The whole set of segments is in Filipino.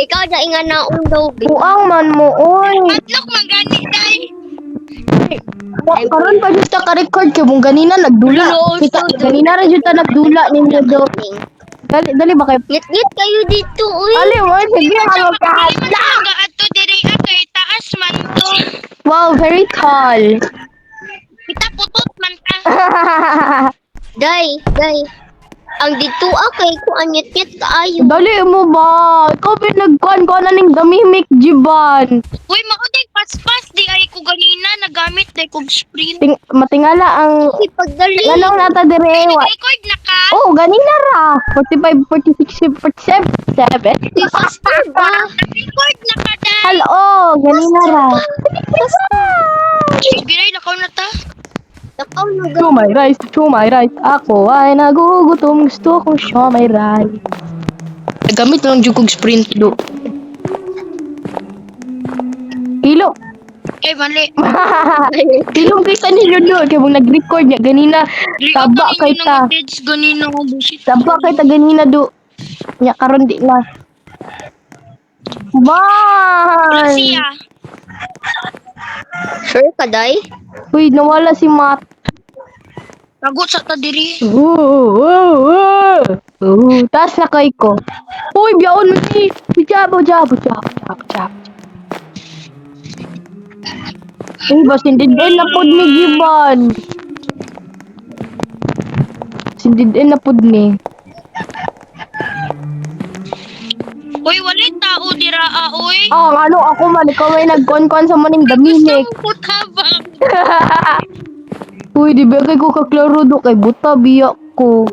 ikaw na inga na undo. Buang man mo, oy. Matlok magani day. Karon pa jud ta ka-record kay mong ganina nagdula. Ganina ra jud ta nagdula ninyo do. Dali ba kay Ngit-ngit kayo dito, uy. Ali mo sige ako ka. Naga ato diri kay taas man to. Wow, very tall. Kita putot man ta. Day. Ang dito kay ko ang ngit-ngit kaayo. Dali mo ba? Ikaw pinagkuhan ko na ning damimik jiban. Uy, mauding paspas di ay ko ganina nagamit day kog sprint. Matingala ang Ipagdali. anong nata dire wa. Record na ka. Oh, ganina ra. 45, 46, 47. Faster ba? Record na ka day. Hello, ganina ra. Biray lakaw na ta. Nakaw na Chumay rice. Ako ay nagugutom. Gusto kong siomay rice. Gamit lang jud kog sprint do. Hilo. Mali. Hilong kay sa ninyo do. Kaya mong nag-record niya. Ganina, taba kay ta. Ganina mo busit. Taba kay ta ganina do. Nya karon di na. Bye! Siya. Sure ka, day? Uy, nawala si Matt. Tagot sa ta diri. Taas na kay ko. Uy, biyaon mo si. Jabo. Uy, basindin na pod ni Giban. Sindin na pod ni. Uy, walay tao dira oy. Ano ako man, ikaw ay nagkon-kon sa maning damimik. Gusto mo putabang. Uy, di ba kay ko kaklaro do kay buta biyak ko.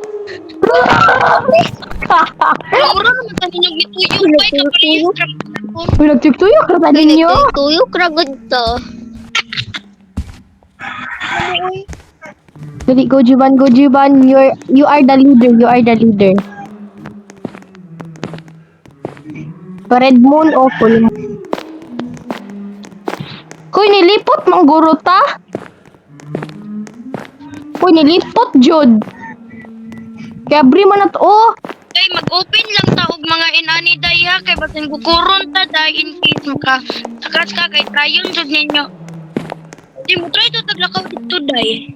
Laura naman ta ninyo gituyok kay kapalayas ra ko. Uy, nagtuyok ra pa ninyo. Tuyok ragod to. Dali, go Jiban. You are the leader. Red moon o full moon. Hoy, nilipot mang guro ta. Hoy, nilipot jud. Kaya abri man at Kay mag-open lang ta og mga inani day ha kay basin kukuron ta day in case maka takas ka kay trayon jud ninyo. Di mo try to taglakaw dito day.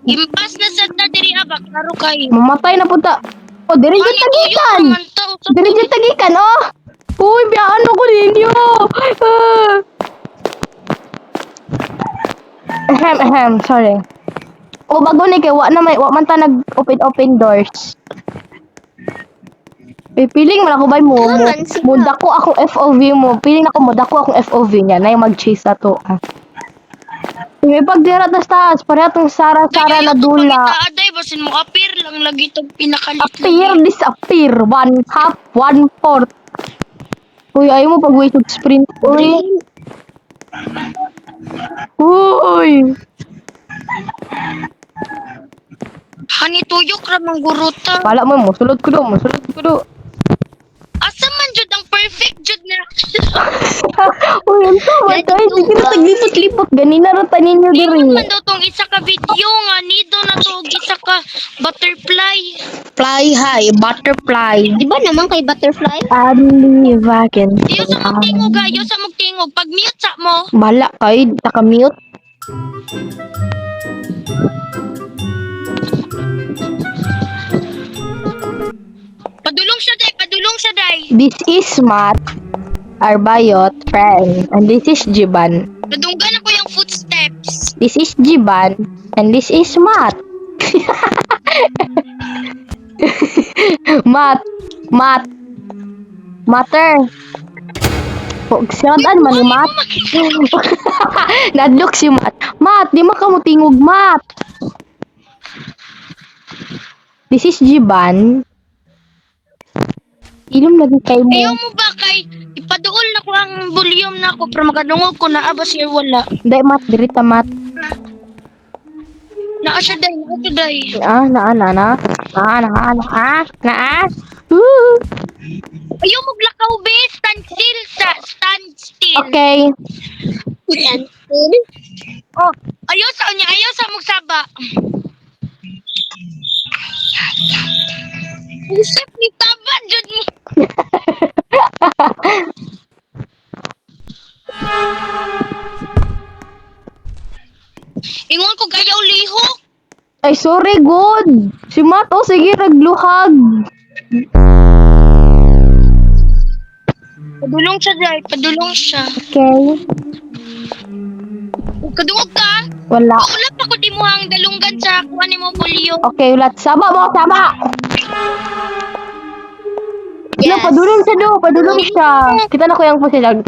Impas na sa ta diri abak klaro kay. mamatay na punta. Diri jud tagikan. Diri jud tagikan, Uy, biyaan ako ninyo. Sorry. Bago ni kay wa man ta nag-open doors. Piling man ako bay mo. Muda ko akong FOV mo. Piling ako muda ko akong FOV niya. Na yung mag-chase na to. May pagdira tas taas. Pareha tong Sara-Sara na dula. Aday basin mo appear lang lagi tong pinakalit. Disappear. 1/2, 1/4. Uy, ayaw mo pag-wait of sprint. Uy. Hani tuyok ra mang guruta. Pala mo, sulod ko do. Asa man jud ang perfect jud na. Uy, ang tama tayo. Sige na taglipot-lipot. Ganina ra ta ninyo diri. Ingon man daw tong isa ka video nga nido na to og isa ka butterfly. Fly high, butterfly. Di ba naman kay butterfly? Only wagon. Iyo sa magtingog ayo sa magtingog pag mute sa mo. Bala kay, naka-mute. Padulong siya day. This is Matt, our bayot friend. And this is Jiban. Nadunggan ako yung footsteps. This is Jiban. And this is Matt. Matter. Sinadan man ni Matt. Nadlok si Matt. Matt, di makamutingog, Matt. This is Jiban. Ilom lagi kay mo. Ayaw mo ba kay ipaduol na ko ang volume na ako pero makadungog ko na aba siya wala. Dai Matt, dirita Matt. Naa siya day. Na. Ayaw mo glakaw be. Stand still. Okay. Yan. Oh, ayaw sa niya, ayaw sa magsaba. Usap ni taba jud mo. Ingon ko gayaw liho. Ay, sorry, good. Si Mato, sige, nagluhag. Padulong siya, Jai. Padulong siya. Okay. Kadungog ka? Wala. Ulap ako di mo hang dalunggan sa kuha ni mo polio. Okay, ulat. Sama mo, sama. No, padulong siya do. Padulong siya. Kita na ko yung posilag.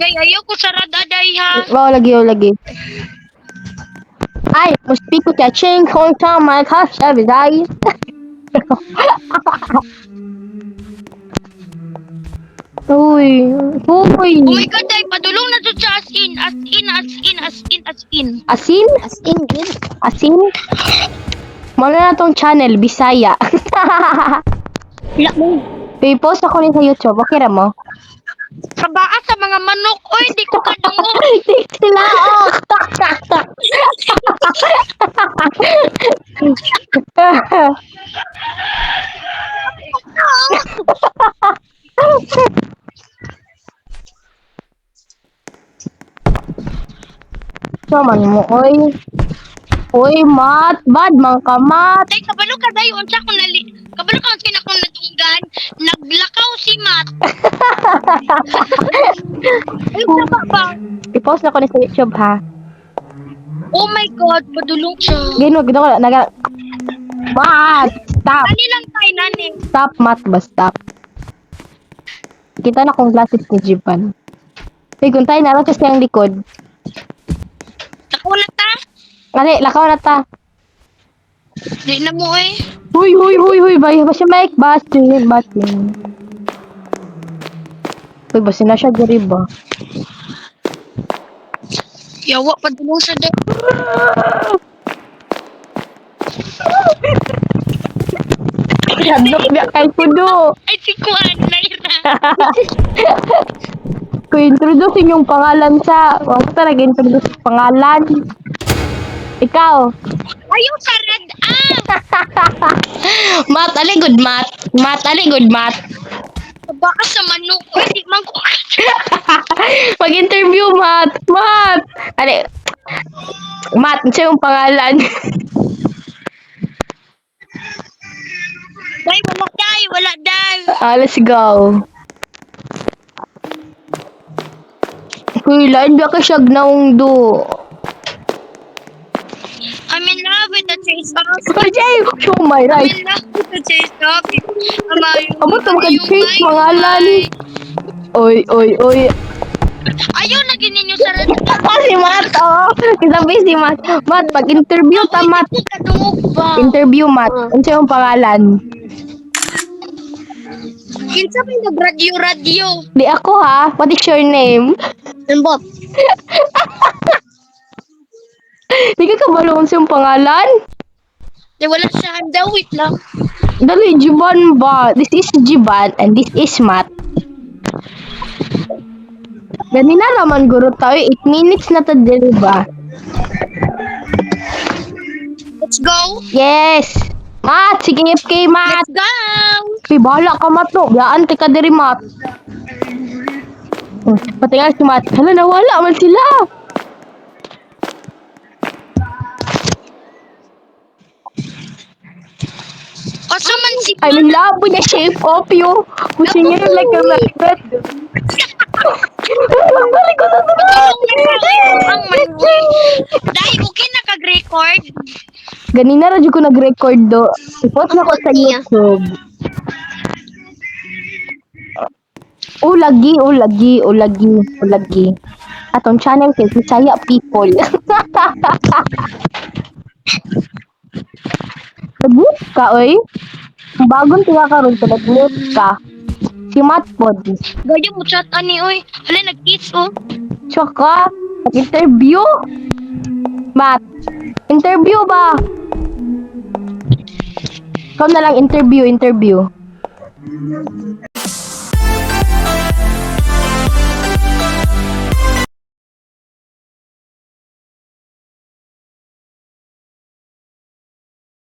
Jai, ayaw ko sa radaday ha. Wow, lagi, lagi. Ay, mesti ko cacing kung sa my house every day. Uy, uy. Oh my God, Jai. Padulong na to siya as in. As in, as in, as in, as in. Asin? As in, good. Asin? Mana na tong channel, Bisaya. Wala mo. I-post ako rin sa YouTube. Okay ra mo? Kabaas sa mga manok. Oy, di ko kadungog. Di sila, oh. Saman mo, oy. Oy, mat. Bad, mang kamat. Ay, kabalo ka, Jai. Unsa ko nali... Kabalo ka, unsa na akong nadunggan. Naglakaw si Matt. Ay, tama ba? I-post na ko rin sa YouTube, ha? Oh my God, padulong siya. Gino, gino ko. Mat! Stop! Nani lang tayo, nani. Stop, mat ba? Stop. Kita na kung glasses ni Jipan. Hey, kung tayo nalang kasi ang likod. Nakulat ta? Ali, lakaw na ta. Di na mo eh. Huy, huy, huy, huy. Bay, ba siya Mike? Batin, batin. Uy, basin na siya, gari ba? Yawa, padulong siya dahil. Hadlok niya kay Pudo. Ay, si Kuan, Naira. Kung introduce yung pangalan sa... Huwag ko talaga introduce yung pangalan. Ikaw. Ayaw sa red, Mat, ali good mat. Mat, ali good mat. Baka sa manok. Uy, di man ko. Mag-interview, Mat. Mat. Ali. Mat, siya yung pangalan. Day, wala day, wala day. Let's go. Uy, lain ba ka siyag naong do? I'm in love with the chase off. Jay, show my I'm right. in love with the chase off. Abot ka mag-change pangalan. Oy, oy, oy. Ayaw na ninyo sa red. Si Mat, oh. Isabi si Mat. Mat, pag-interview ta, Mat. Kadungog ba? Interview, Mat. Ano siya yung pangalan? Kinsa may nag-radio. Di ako, ha? What is your name? Lambot. Di ka kabalong sa yung pangalan? Di wala siya. I'm the wait lang. Dali, Jiban ba? This is Jiban and this is Mat. Ganina naman, guro tayo. 8 minutes na to, diba? Let's go. Yes! Mat, sige FK, Mat! Let's go. Uy, bahala ka, Mat, no? Biyaan, tika diri, Mat. Patingan si Mat. Hala, nawala man sila. Asa man si I'm in love with the shape of you. Pushing you like a magnet. Balik ko sa ang manwi. Dahil okay na kag-record. Ganina radyo ko nag-record do. I-post na ko sa YouTube. Ulagi, ulagi, ulagi, ulagi. Atong channel kay Bisaya People. Nag-mute ka, oy. Bagong tiga karon sa nag-mute ka. Si Matpod. Gayo mo chat ani oy. Hala nag-kiss oh. Tsaka, interview. Mat, interview ba? Ikaw na lang interview.